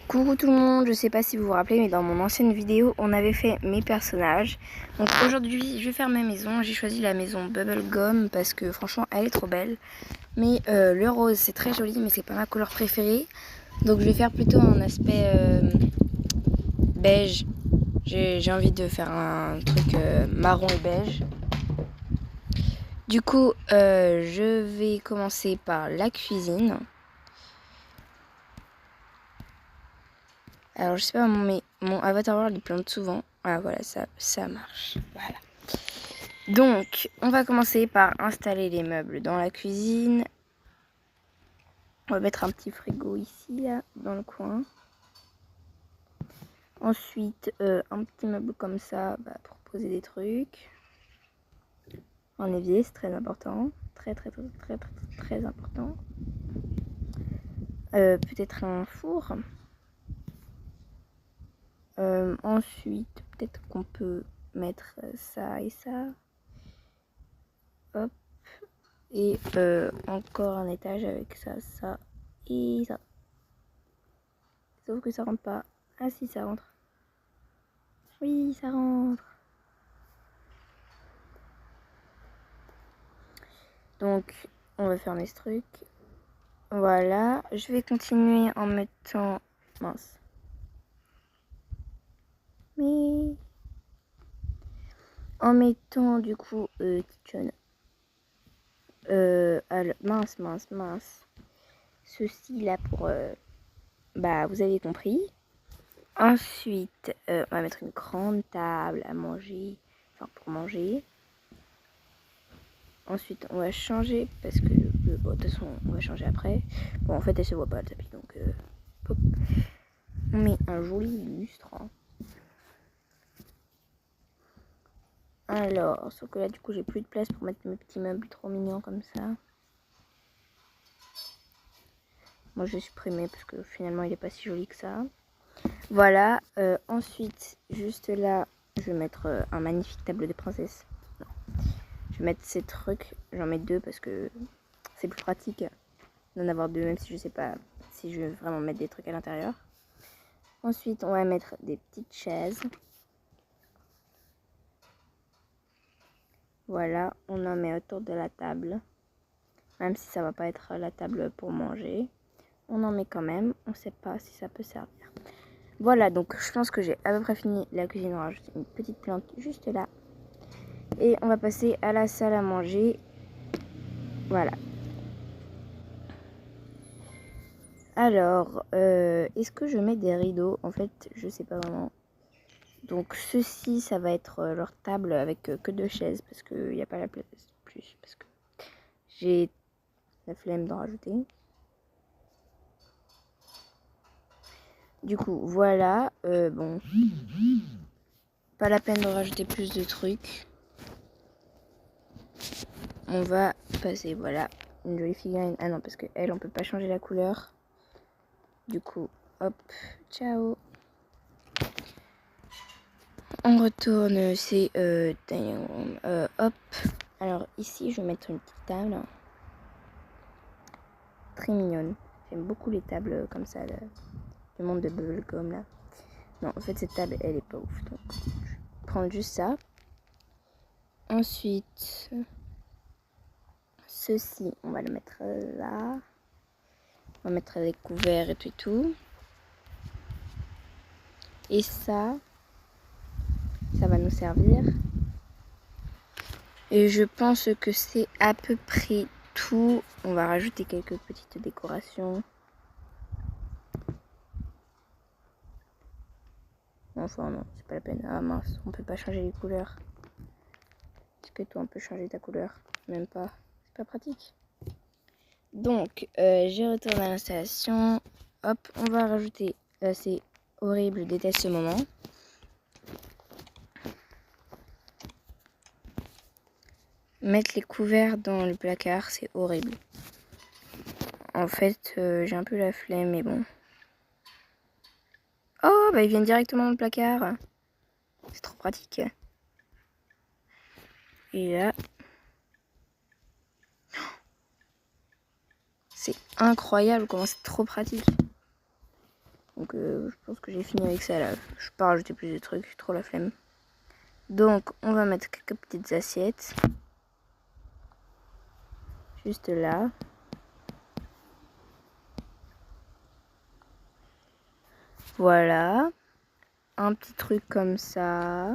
Coucou tout le monde, je sais pas si vous vous rappelez, mais dans mon ancienne vidéo, on avait fait mes personnages. Donc aujourd'hui, je vais faire ma maison. J'ai choisi la maison Bubblegum parce que franchement, elle est trop belle. Mais le rose, c'est très joli, mais c'est pas ma couleur préférée. Donc je vais faire plutôt un aspect beige. J'ai envie de faire un truc marron et beige. Du coup, je vais commencer par la cuisine. Alors je sais pas, mais mon avatar world il plante souvent. Ah voilà, ça marche. Voilà. Donc, on va commencer par installer les meubles dans la cuisine. On va mettre un petit frigo ici, là, dans le coin. Ensuite, un petit meuble comme ça pour poser des trucs. Un évier, c'est très important. Très important. Peut-être un four. Ensuite, peut-être qu'on peut mettre ça et ça. Hop. Et encore un étage avec ça, ça et ça. Sauf que ça rentre pas. Ah si, ça rentre. Oui, ça rentre. Donc, on va fermer ce truc. Voilà. Je vais continuer en mettant... Mince. Mais... En mettant du coup kitchen. Alors, mince. Ceci là pour... vous avez compris. Ensuite, on va mettre une grande table à manger. Enfin, pour manger. Ensuite, on va changer parce que bon, de toute façon, on va changer après. Bon, en fait, elle se voit pas le tapis, donc pop. On met un joli lustre. Alors, sauf que là, du coup, j'ai plus de place pour mettre mes petits meubles trop mignons comme ça. Moi, je vais supprimer parce que finalement, il est pas si joli que ça. Voilà. Ensuite, juste là, je vais mettre un magnifique tableau de princesse. Non. Je vais mettre ces trucs. J'en mets deux parce que c'est plus pratique d'en avoir deux, même si je sais pas si je veux vraiment mettre des trucs à l'intérieur. Ensuite, on va mettre des petites chaises. Voilà, on en met autour de la table. Même si ça va pas être la table pour manger. On en met quand même, on sait pas si ça peut servir. Voilà, donc je pense que j'ai à peu près fini la cuisine. On va rajouter une petite plante juste là. Et on va passer à la salle à manger. Voilà. Alors, est-ce que je mets des rideaux? En fait, je sais pas vraiment. Donc ceci, ça va être leur table avec que deux chaises parce qu'il n'y a pas la place plus. Parce que j'ai la flemme d'en rajouter. Du coup, voilà. Bon. Pas la peine de rajouter plus de trucs. On va passer, voilà. Une jolie figurine. Ah non, parce que elle, on peut pas changer la couleur. Du coup, hop. Ciao. On retourne, c'est hop. Alors ici, je vais mettre une petite table. Très mignonne. J'aime beaucoup les tables comme ça, le monde de Bubblegum là. Non, en fait, cette table, elle est pas ouf. Donc, je vais prendre juste ça. Ensuite, ceci, on va le mettre là. On va mettre les couverts et tout. Et ça va nous servir. Et je pense que c'est à peu près tout. On va rajouter quelques petites décorations. Enfin non, c'est pas la peine. Ah mince, on peut pas changer les couleurs. Est-ce que toi on peut changer ta couleur? Même pas. C'est pas pratique. Donc, je retourne à l'installation. Hop, on va rajouter... c'est horrible, je déteste ce moment. Mettre les couverts dans le placard, c'est horrible. En fait, j'ai un peu la flemme, mais bon. Oh, ils viennent directement dans le placard. C'est trop pratique. Et là... C'est incroyable comment c'est trop pratique. Donc je pense que j'ai fini avec ça là. Je peux pas rajouter plus de trucs, j'ai trop la flemme. Donc on va mettre quelques petites assiettes. Juste là. Voilà. Un petit truc comme ça.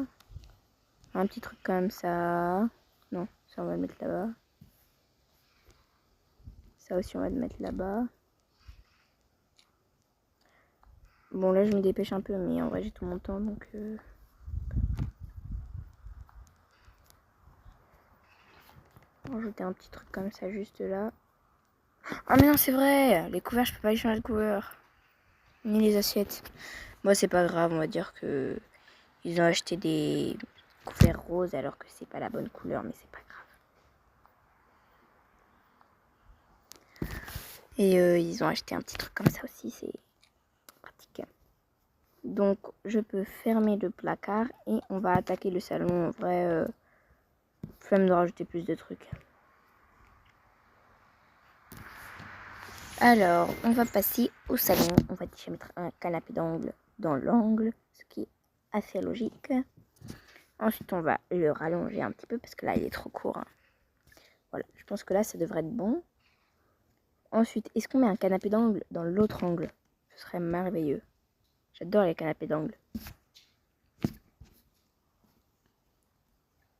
Un petit truc comme ça. Non, ça on va le mettre là-bas. Ça aussi on va le mettre là-bas. Bon là je me dépêche un peu mais en vrai j'ai tout mon temps donc... Rajouter un petit truc comme ça juste là. Ah mais non c'est vrai, les couverts je peux pas les changer de couleur. Ni les assiettes. Moi c'est pas grave, on va dire que ils ont acheté des couverts roses alors que c'est pas la bonne couleur, mais c'est pas grave. Et ils ont acheté un petit truc comme ça aussi, c'est pratique. Donc je peux fermer le placard et on va attaquer le salon. En vrai, flemme de rajouter plus de trucs. Alors, on va passer au salon. On va déjà mettre un canapé d'angle dans l'angle, ce qui est assez logique. Ensuite, on va le rallonger un petit peu parce que là, il est trop court. Hein. Voilà, je pense que là, ça devrait être bon. Ensuite, est-ce qu'on met un canapé d'angle dans l'autre angle? Ce serait merveilleux. J'adore les canapés d'angle.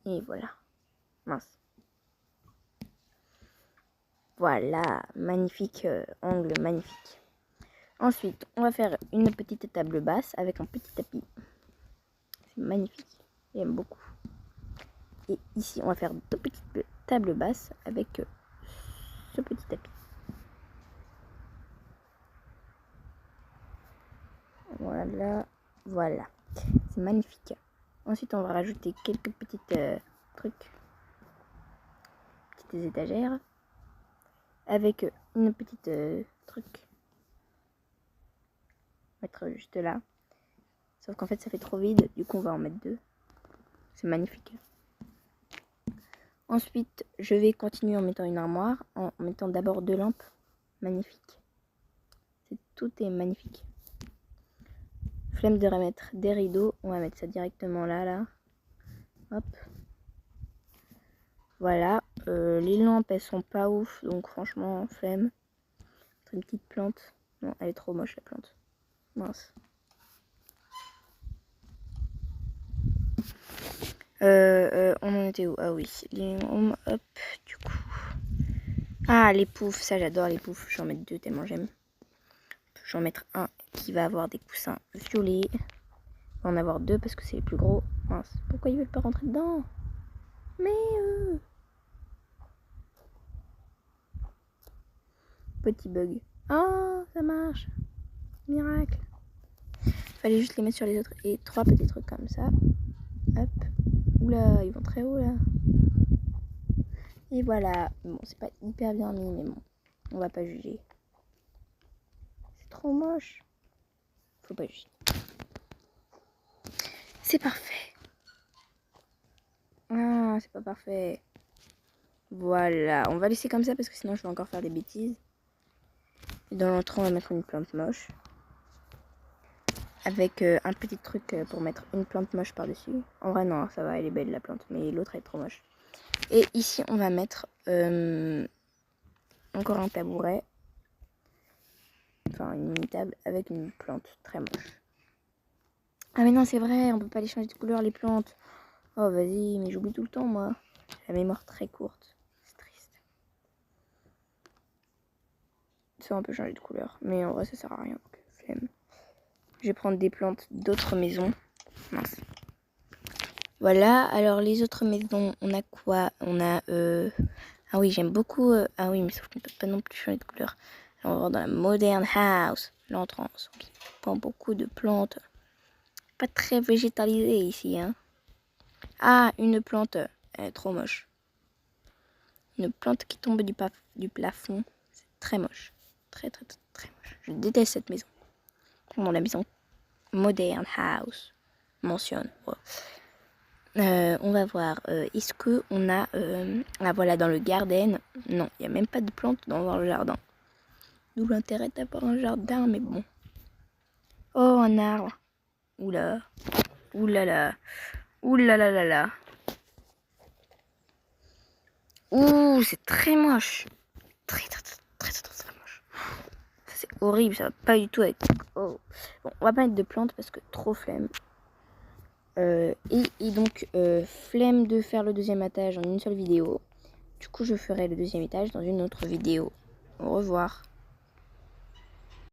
Et voilà. Mince. Voilà, magnifique angle, magnifique. Ensuite, on va faire une petite table basse avec un petit tapis. C'est magnifique, j'aime beaucoup. Et ici, on va faire deux petites tables basses avec ce petit tapis. Voilà, voilà. C'est magnifique. Ensuite, on va rajouter quelques petites trucs, petites étagères, avec une petite truc. Mettre juste là. Sauf qu'en fait, ça fait trop vide. Du coup, on va en mettre deux. C'est magnifique. Ensuite, je vais continuer en mettant une armoire, en mettant d'abord deux lampes. Magnifique. Tout est magnifique. Flemme de remettre des rideaux. On va mettre ça directement là. Hop. Voilà. Les lampes, elles sont pas ouf. Donc franchement, flemme. Une petite plante. Non, elle est trop moche la plante. Mince. On en était où? Ah oui. Hop. Du coup. Ah, les poufs. Ça, j'adore les poufs. J'en mets deux tellement j'aime. J'en mettre un qui va avoir des coussins violets. On va en avoir deux parce que c'est les plus gros. Mince. Pourquoi ils veulent pas rentrer dedans? Mais petit bug. Oh, ça marche. Miracle. Fallait juste les mettre sur les autres. Et trois petits trucs comme ça. Hop. Oula, ils vont très haut là. Et voilà. Bon, c'est pas hyper bien mis, mais bon. On va pas juger. C'est trop moche. Faut pas juger. C'est parfait. Ah, c'est pas parfait. Voilà. On va laisser comme ça parce que sinon je vais encore faire des bêtises. Et dans l'entrée, on va mettre une plante moche. Avec un petit truc pour mettre une plante moche par-dessus. En vrai, non, ça va, elle est belle la plante. Mais l'autre, elle est trop moche. Et ici, on va mettre encore un tabouret. Enfin, une mini-table avec une plante très moche. Ah mais non, c'est vrai, on peut pas les changer de couleur, les plantes. Oh, vas-y, mais j'oublie tout le temps, moi. J'ai la mémoire très courte. C'est triste. Ça, on peut changer de couleur. Mais en vrai, ça sert à rien. Donc, flemme. Je vais prendre des plantes d'autres maisons. Mince. Voilà, alors les autres maisons, on a quoi? On a... Ah oui, j'aime beaucoup... Ah oui, mais sauf qu'on peut pas non plus changer de couleur. Alors, on va voir dans la Modern House, l'entrance. Qui prend beaucoup de plantes. Pas très végétalisé ici, hein. Ah, une plante, elle est trop moche. Une plante qui tombe du plafond. C'est très moche. Très, très, très, très moche. Je déteste cette maison. Comment la maison Modern House mentionne. Oh. On va voir. Est-ce que on a... Ah voilà, dans le garden. Non, il n'y a même pas de plantes dans le jardin. D'où l'intérêt d'avoir un jardin, mais bon. Oh, un arbre. Oula. Oulala. Oulalalala. Ouh, c'est très moche. Très moche. Ça, c'est horrible, ça va pas du tout avec... Oh. Bon, on va pas mettre de plantes parce que trop flemme. Et donc, flemme de faire le deuxième étage en une seule vidéo. Du coup, je ferai le deuxième étage dans une autre vidéo. Au revoir.